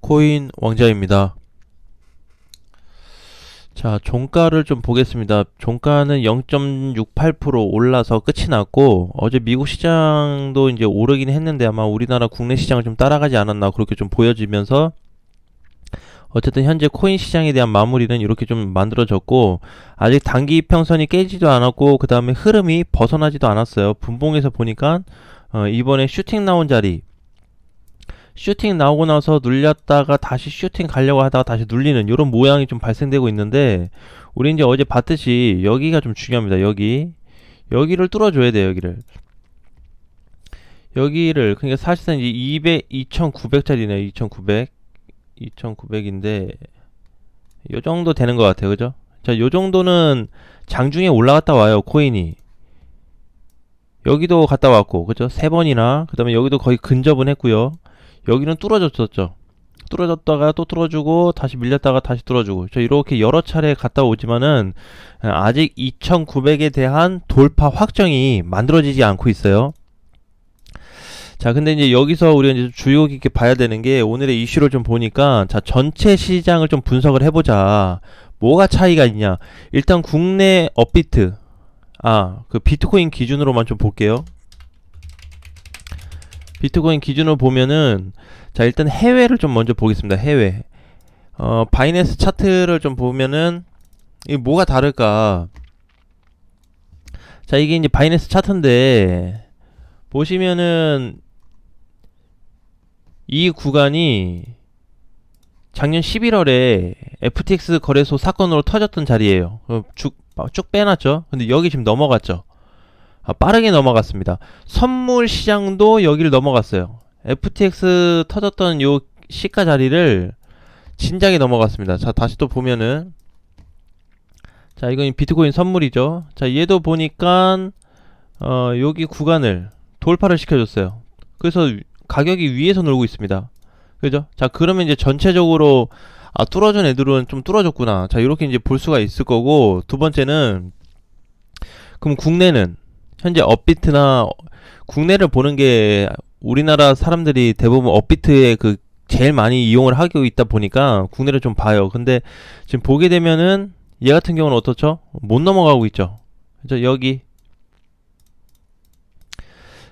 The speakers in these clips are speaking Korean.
비트코인 왕자입니다. 자, 종가를 좀 보겠습니다. 종가는 0.68% 올라서 끝이 났고, 어제 미국 시장도 이제 오르긴 했는데 아마 우리나라 국내 시장을 좀 따라가지 않았나 그렇게 좀 보여지면서, 어쨌든 현재 코인 시장에 대한 마무리는 이렇게 좀 만들어졌고, 아직 단기 이평선이 깨지도 않았고, 그 다음에 흐름이 벗어나지도 않았어요. 분봉에서 보니까 이번에 슈팅 나온 자리, 슈팅 나오고 나서 눌렸다가 다시 슈팅 가려고 하다가 다시 눌리는 이런 모양이 좀 발생되고 있는데, 우리 이제 어제 봤듯이 여기가 좀 중요합니다. 여기를 뚫어줘야 돼요. 여기를 그러니까 사실상 이제 2900짜리네요. 2900인데 요 정도 되는 것 같아요. 그죠? 자, 요 정도는 장중에 올라갔다 와요. 코인이 여기도 갔다 왔고, 그죠? 세 번이나. 그 다음에 여기도 거의 근접은 했고요. 여기는 뚫어졌었죠. 뚫어졌다가 또 뚫어주고 다시 밀렸다가 다시 뚫어주고, 저 이렇게 여러 차례 갔다 오지만은 아직 2900에 대한 돌파 확정이 만들어지지 않고 있어요. 자, 근데 이제 여기서 우리가 이제 주의 깊게 봐야 되는 게, 오늘의 이슈를 좀 보니까, 자, 전체 시장을 좀 분석을 해보자. 뭐가 차이가 있냐? 일단 국내 업비트, 그 비트코인 기준으로만 좀 볼게요. 비트코인 기준으로 보면은, 자, 일단 해외를 좀 먼저 보겠습니다. 해외. 바이낸스 차트를 좀 보면은, 이게 뭐가 다를까? 자, 이게 이제 바이낸스 차트인데, 보시면은, 이 구간이 작년 11월에 FTX 거래소 사건으로 터졌던 자리예요. 쭉 빼놨죠. 근데 여기 지금 넘어갔죠. 빠르게 넘어갔습니다. 선물 시장도 여기를 넘어갔어요. FTX 터졌던 요 시가 자리를 진작에 넘어갔습니다. 자, 다시 또 보면은, 자, 이건 비트코인 선물이죠. 자, 얘도 보니까 여기 구간을 돌파를 시켜줬어요. 그래서 가격이 위에서 놀고 있습니다. 그죠? 자, 그러면 이제 전체적으로 뚫어준 애들은 좀 뚫어줬구나. 자, 이렇게 이제 볼 수가 있을 거고, 두 번째는, 그럼 국내는 현재 업비트나, 국내를 보는 게 우리나라 사람들이 대부분 업비트에 그 제일 많이 이용을 하고 있다 보니까 국내를 좀 봐요. 근데 지금 보게 되면은 얘 같은 경우는 어떻죠? 못 넘어가고 있죠. 그죠? 여기.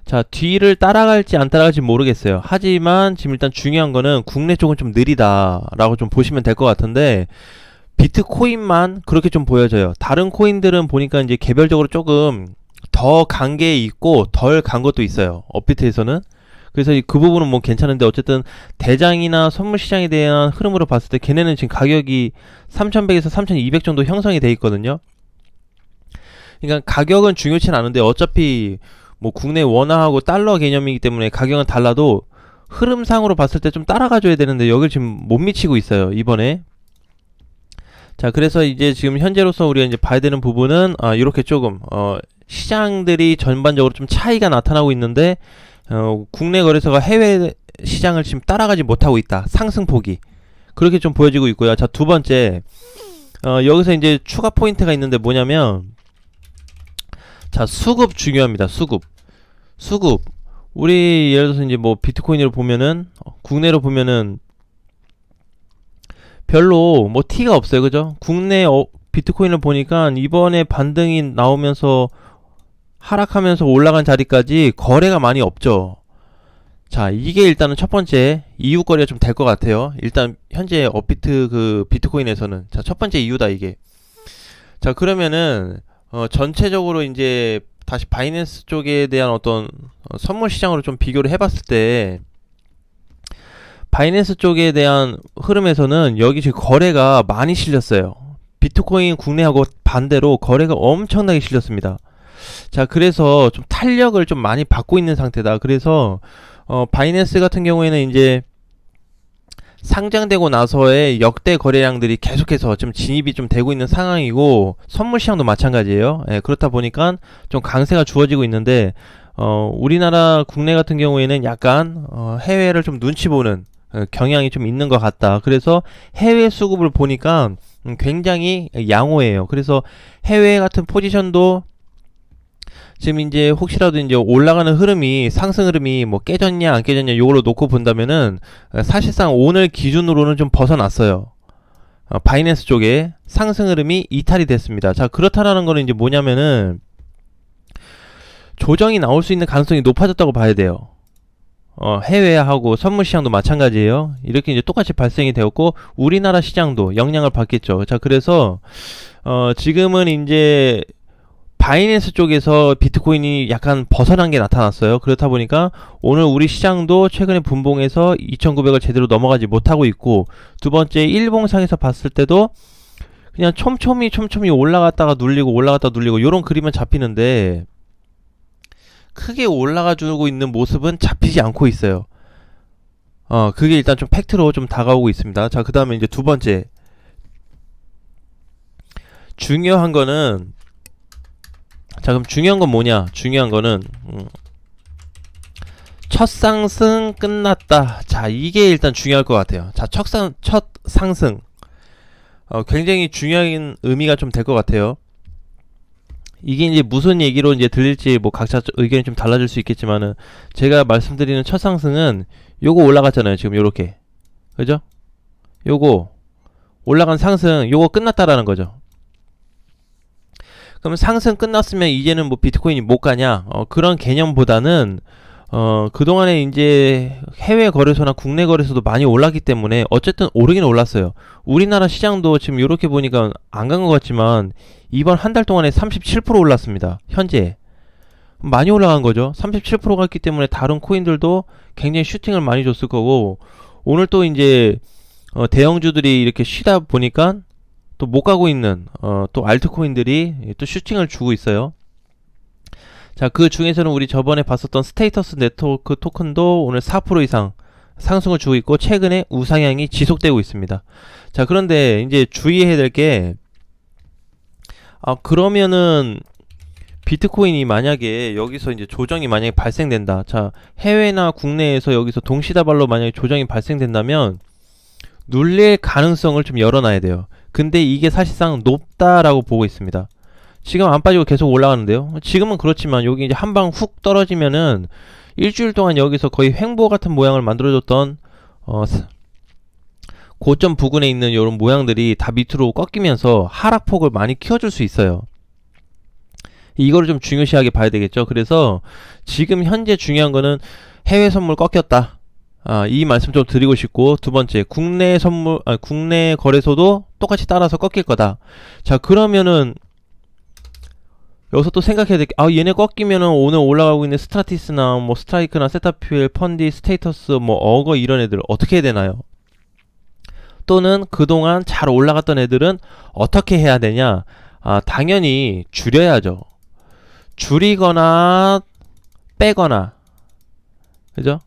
자, 뒤를 따라갈지 안 따라갈지 모르겠어요. 하지만 지금 일단 중요한 거는 국내 쪽은 좀 느리다라고 좀 보시면 될 것 같은데, 비트코인만 그렇게 좀 보여져요. 다른 코인들은 보니까 이제 개별적으로 조금 더 간 게 있고 덜 간 것도 있어요. 업비트에서는. 그래서 그 부분은 뭐 괜찮은데, 어쨌든 대장이나 선물 시장에 대한 흐름으로 봤을 때 걔네는 지금 가격이 3100에서 3200 정도 형성이 돼 있거든요. 그러니까 가격은 중요치는 않은데, 어차피 뭐 국내 원화하고 달러 개념이기 때문에 가격은 달라도 흐름상으로 봤을 때 좀 따라가줘야 되는데 여길 지금 못 미치고 있어요, 이번에. 자, 그래서 이제 지금 현재로서 우리가 이제 봐야 되는 부분은, 이렇게 조금 시장들이 전반적으로 좀 차이가 나타나고 있는데, 국내 거래소가 해외 시장을 지금 따라가지 못하고 있다. 상승폭이 그렇게 좀 보여지고 있고요. 자, 두 번째, 여기서 이제 추가 포인트가 있는데 뭐냐면, 자, 수급 중요합니다. 수급. 우리 예를 들어서 이제 뭐 비트코인으로 보면은, 국내로 보면은 별로 뭐 티가 없어요. 그죠? 국내 비트코인을 보니까 이번에 반등이 나오면서 하락하면서 올라간 자리까지 거래가 많이 없죠. 자, 이게 일단은 첫 번째 이유거리가 좀 될 것 같아요. 일단 현재 업비트 그 비트코인에서는. 자, 첫 번째 이유다, 이게. 자, 그러면은 전체적으로 이제 다시 바이낸스 쪽에 대한 어떤 선물 시장으로 좀 비교를 해봤을 때, 바이낸스 쪽에 대한 흐름에서는 여기 지금 거래가 많이 실렸어요. 비트코인 국내하고 반대로 거래가 엄청나게 실렸습니다. 자, 그래서 좀 탄력을 좀 많이 받고 있는 상태다. 그래서 바이낸스 같은 경우에는 이제 상장되고 나서의 역대 거래량들이 계속해서 좀 진입이 좀 되고 있는 상황이고, 선물 시장도 마찬가지예요. 그렇다 보니까 좀 강세가 주어지고 있는데, 우리나라 국내 같은 경우에는 약간 해외를 좀 눈치 보는 경향이 좀 있는 것 같다. 그래서 해외 수급을 보니까 굉장히 양호해요. 그래서 해외 같은 포지션도 지금 이제 혹시라도 이제 올라가는 흐름이 상승 흐름이 뭐 깨졌냐 안 깨졌냐 요걸로 놓고 본다면은 사실상 오늘 기준으로는 좀 벗어났어요. 바이낸스 쪽에 상승 흐름이 이탈이 됐습니다. 자, 그렇다라는 거는 이제 뭐냐면은 조정이 나올 수 있는 가능성이 높아졌다고 봐야 돼요. 해외하고 선물 시장도 마찬가지예요. 이렇게 이제 똑같이 발생이 되었고 우리나라 시장도 영향을 받겠죠. 자, 그래서 지금은 이제 바이낸스 쪽에서 비트코인이 약간 벗어난 게 나타났어요. 그렇다 보니까 오늘 우리 시장도 최근에 분봉에서 2,900을 제대로 넘어가지 못하고 있고, 두 번째 일봉상에서 봤을 때도 그냥 촘촘히 올라갔다가 눌리고 올라갔다가 눌리고 요런 그림은 잡히는데 크게 올라가 주고 있는 모습은 잡히지 않고 있어요. 그게 일단 좀 팩트로 좀 다가오고 있습니다. 자, 그 다음에 이제 두 번째 중요한 거는, 자, 그럼 중요한 건 뭐냐? 중요한 거는 첫 상승 끝났다. 자, 이게 일단 중요할 것 같아요. 자, 첫 상승 굉장히 중요한 의미가 좀 될 것 같아요. 이게 이제 무슨 얘기로 이제 들릴지 뭐 각자 의견이 좀 달라질 수 있겠지만은, 제가 말씀드리는 첫 상승은 요거 올라갔잖아요. 지금 요렇게, 그죠? 요거 올라간 상승 요거 끝났다라는 거죠. 그럼 상승 끝났으면 이제는 뭐 비트코인이 못 가냐? 그런 개념보다는 그동안에 이제 해외 거래소나 국내 거래소도 많이 올랐기 때문에 어쨌든 오르긴 올랐어요. 우리나라 시장도 지금 이렇게 보니까 안 간 것 같지만 이번 한 달 동안에 37% 올랐습니다. 현재 많이 올라간 거죠. 37% 갔기 때문에 다른 코인들도 굉장히 슈팅을 많이 줬을 거고, 오늘 또 이제 대형주들이 이렇게 쉬다 보니까 또 못 가고 있는 또 알트코인들이 또 슈팅을 주고 있어요. 자, 그 중에서는 우리 저번에 봤었던 스테이터스 네트워크 토큰도 오늘 4% 이상 상승을 주고 있고 최근에 우상향이 지속되고 있습니다. 자, 그런데 이제 주의해야 될 게, 그러면은 비트코인이 만약에 여기서 이제 조정이 만약에 발생된다. 자, 해외나 국내에서 여기서 동시다발로 만약에 조정이 발생된다면 눌릴 가능성을 좀 열어놔야 돼요. 근데 이게 사실상 높다라고 보고 있습니다. 지금 안 빠지고 계속 올라가는데요. 지금은 그렇지만 여기 이제 한 방 훅 떨어지면은 일주일 동안 여기서 거의 횡보 같은 모양을 만들어줬던 고점 부근에 있는 이런 모양들이 다 밑으로 꺾이면서 하락폭을 많이 키워줄 수 있어요. 이거를 좀 중요시하게 봐야 되겠죠. 그래서 지금 현재 중요한 거는 해외 선물 꺾였다. 이 말씀 좀 드리고 싶고, 두 번째 국내 선물, 국내 거래소도 똑같이 따라서 꺾일 거다. 자, 그러면은 여기서 또 생각해야 될 게, 얘네 꺾이면은 오늘 올라가고 있는 스트라티스나 뭐 스트라이크나 세타퓨엘, 펀디, 스테이터스, 뭐 어거 이런 애들 어떻게 해야 되나요? 또는 그동안 잘 올라갔던 애들은 어떻게 해야 되냐? 당연히 줄여야죠. 줄이거나 빼거나, 그죠?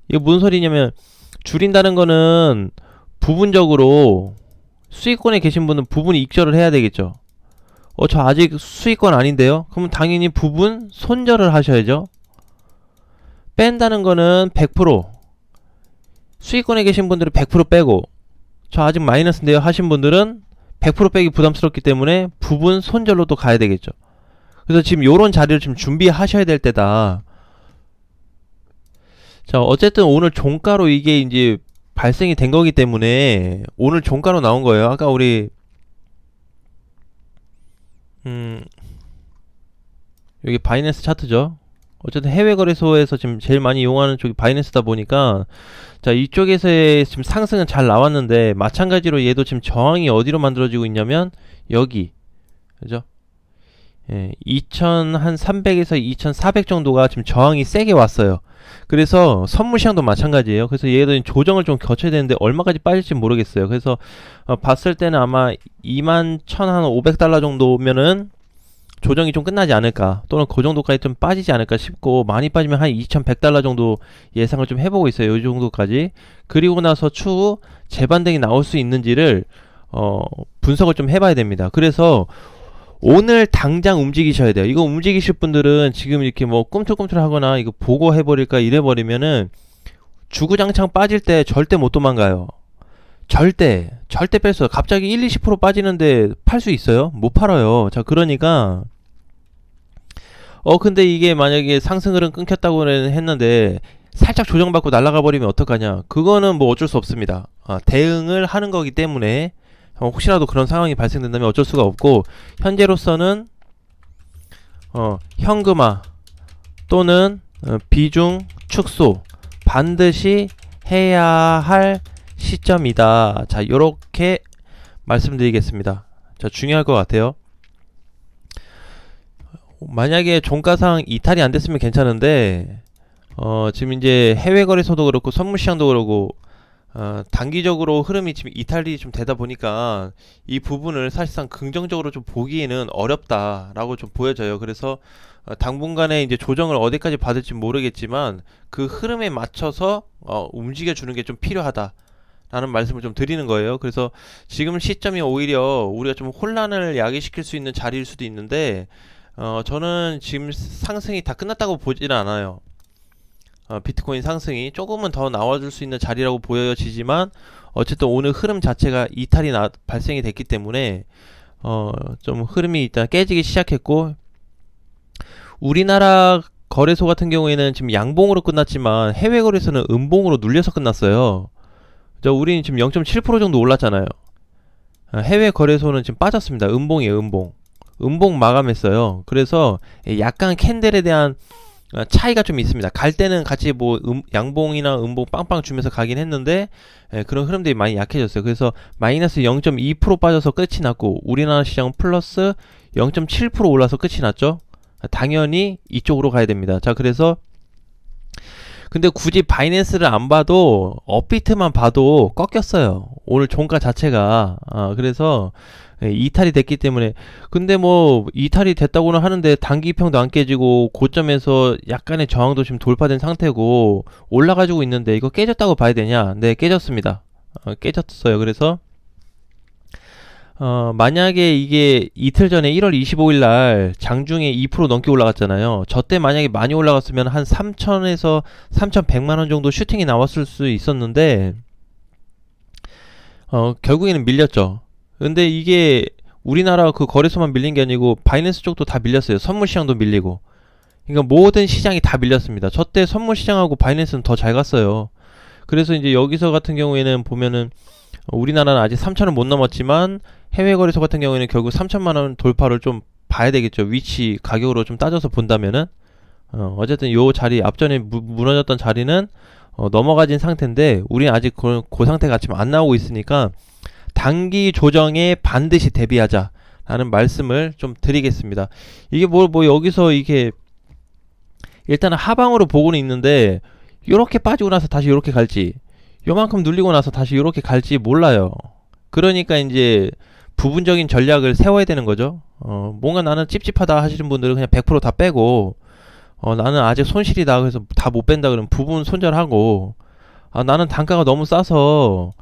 이게 무슨 소리냐면, 줄인다는 거는 부분적으로 수익권에 계신 분은 부분 익절을 해야 되겠죠. 저 아직 수익권 아닌데요? 그럼 당연히 부분 손절을 하셔야죠. 뺀다는 거는 100%, 수익권에 계신 분들은 100% 빼고, 저 아직 마이너스인데요 하신 분들은 100% 빼기 부담스럽기 때문에 부분 손절로 또 가야 되겠죠. 그래서 지금 요런 자리를 지금 준비하셔야 될 때다. 자, 어쨌든 오늘 종가로 이게 이제 발생이 된 거기 때문에 오늘 종가로 나온 거예요. 아까 우리 여기 바이낸스 차트죠. 어쨌든 해외 거래소에서 지금 제일 많이 이용하는 쪽이 바이낸스다 보니까, 자, 이쪽에서의 지금 상승은 잘 나왔는데 마찬가지로 얘도 지금 저항이 어디로 만들어지고 있냐면 여기, 그죠? 2,300에서 2,400 정도가 지금 저항이 세게 왔어요. 그래서 선물 시장도 마찬가지예요. 그래서 얘도 조정을 좀 거쳐야 되는데 얼마까지 빠질지 모르겠어요. 그래서 봤을 때는 아마 21,500달러 정도면은 조정이 좀 끝나지 않을까, 또는 그 정도까지 좀 빠지지 않을까 싶고, 많이 빠지면 한 2,100달러 정도 예상을 좀 해보고 있어요. 이 정도까지. 그리고 나서 추후 재반등이 나올 수 있는지를 분석을 좀 해봐야 됩니다. 그래서 오늘 당장 움직이셔야 돼요. 이거 움직이실 분들은 지금 이렇게 뭐 꿈틀꿈틀 하거나 이거 보고 해버릴까 이래버리면은 주구장창 빠질 때 절대 못 도망가요. 절대 뺐어요. 갑자기 1-20% 빠지는데 팔 수 있어요? 못 팔아요. 자, 그러니까 근데 이게 만약에 상승 흐름 끊겼다고 했는데 살짝 조정받고 날아가 버리면 어떡하냐? 그거는 뭐 어쩔 수 없습니다. 대응을 하는 거기 때문에 혹시라도 그런 상황이 발생된다면 어쩔 수가 없고, 현재로서는 현금화 또는 비중 축소 반드시 해야 할 시점이다. 자, 요렇게 말씀드리겠습니다. 자, 중요할 것 같아요. 만약에 종가상 이탈이 안 됐으면 괜찮은데, 지금 이제 해외 거래소도 그렇고 선물 시장도 그렇고 단기적으로 흐름이 지금 이탈이 좀 되다 보니까 이 부분을 사실상 긍정적으로 좀 보기에는 어렵다라고 좀 보여져요. 그래서 당분간에 이제 조정을 어디까지 받을지 모르겠지만 그 흐름에 맞춰서 움직여 주는 게 좀 필요하다. 라는 말씀을 좀 드리는 거예요. 그래서 지금 시점이 오히려 우리가 좀 혼란을 야기시킬 수 있는 자리일 수도 있는데, 저는 지금 상승이 다 끝났다고 보지는 않아요. 비트코인 상승이 조금은 더 나와줄 수 있는 자리라고 보여지지만, 어쨌든 오늘 흐름 자체가 이탈이 발생이 됐기 때문에 좀 흐름이 일단 깨지기 시작했고, 우리나라 거래소 같은 경우에는 지금 양봉으로 끝났지만 해외 거래소는 음봉으로 눌려서 끝났어요. 우리는 지금 0.7% 정도 올랐잖아요. 해외 거래소는 지금 빠졌습니다. 음봉이에요, 음봉. 음봉 마감했어요. 그래서 약간 캔들에 대한 차이가 좀 있습니다. 갈 때는 같이 뭐 양봉이나 음봉 빵빵 주면서 가긴 했는데, 그런 흐름들이 많이 약해졌어요. 그래서 마이너스 0.2% 빠져서 끝이 났고, 우리나라 시장은 플러스 0.7% 올라서 끝이 났죠. 당연히 이쪽으로 가야 됩니다. 자, 그래서 근데 굳이 바이낸스를 안 봐도 업비트만 봐도 꺾였어요. 오늘 종가 자체가. 그래서 이탈이 됐기 때문에. 근데 뭐 이탈이 됐다고는 하는데 단기평도 안 깨지고 고점에서 약간의 저항도 지금 돌파된 상태고 올라가지고 있는데 이거 깨졌다고 봐야 되냐? 네, 깨졌습니다. 깨졌어요. 그래서 만약에 이게 이틀 전에 1월 25일 날 장중에 2% 넘게 올라갔잖아요. 저 때 만약에 많이 올라갔으면 한 3,000에서 3,100만 원 정도 슈팅이 나왔을 수 있었는데, 결국에는 밀렸죠. 근데 이게 우리나라 그 거래소만 밀린 게 아니고 바이낸스 쪽도 다 밀렸어요. 선물 시장도 밀리고. 그러니까 모든 시장이 다 밀렸습니다. 저 때 선물 시장하고 바이낸스는 더 잘 갔어요. 그래서 이제 여기서 같은 경우에는 보면은 우리나라는 아직 3,000원 못 넘었지만 해외 거래소 같은 경우에는 결국 3천만 원 돌파를 좀 봐야 되겠죠. 위치 가격으로 좀 따져서 본다면은 어쨌든 요 자리 앞전에 무너졌던 자리는 넘어가진 상태인데 우리는 아직 그 상태가 지금 안 나오고 있으니까 단기 조정에 반드시 대비하자 라는 말씀을 좀 드리겠습니다. 이게 뭐 여기서 이게 일단은 하방으로 보고는 있는데 요렇게 빠지고 나서 다시 요렇게 갈지 요만큼 눌리고 나서 다시 요렇게 갈지 몰라요. 그러니까 이제 부분적인 전략을 세워야 되는 거죠. 뭔가 나는 찝찝하다 하시는 분들은 그냥 100% 다 빼고, 나는 아직 손실이다 그래서 다 못 뺀다 그러면 부분 손절하고, 나는 단가가 너무 싸서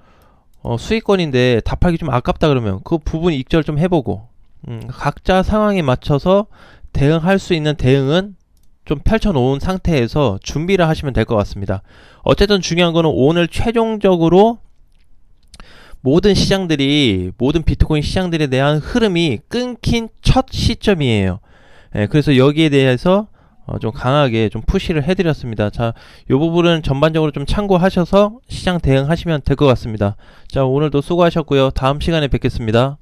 수익권인데 다 팔기 좀 아깝다 그러면 그 부분 익절 좀 해보고, 각자 상황에 맞춰서 대응할 수 있는 대응은 좀 펼쳐놓은 상태에서 준비를 하시면 될 것 같습니다. 어쨌든 중요한 거는 오늘 최종적으로 모든 비트코인 시장들에 대한 흐름이 끊긴 첫 시점이에요. 그래서 여기에 대해서 좀 강하게 좀 푸시를 해드렸습니다. 자, 이 부분은 전반적으로 좀 참고하셔서 시장 대응하시면 될 것 같습니다. 자, 오늘도 수고하셨고요. 다음 시간에 뵙겠습니다.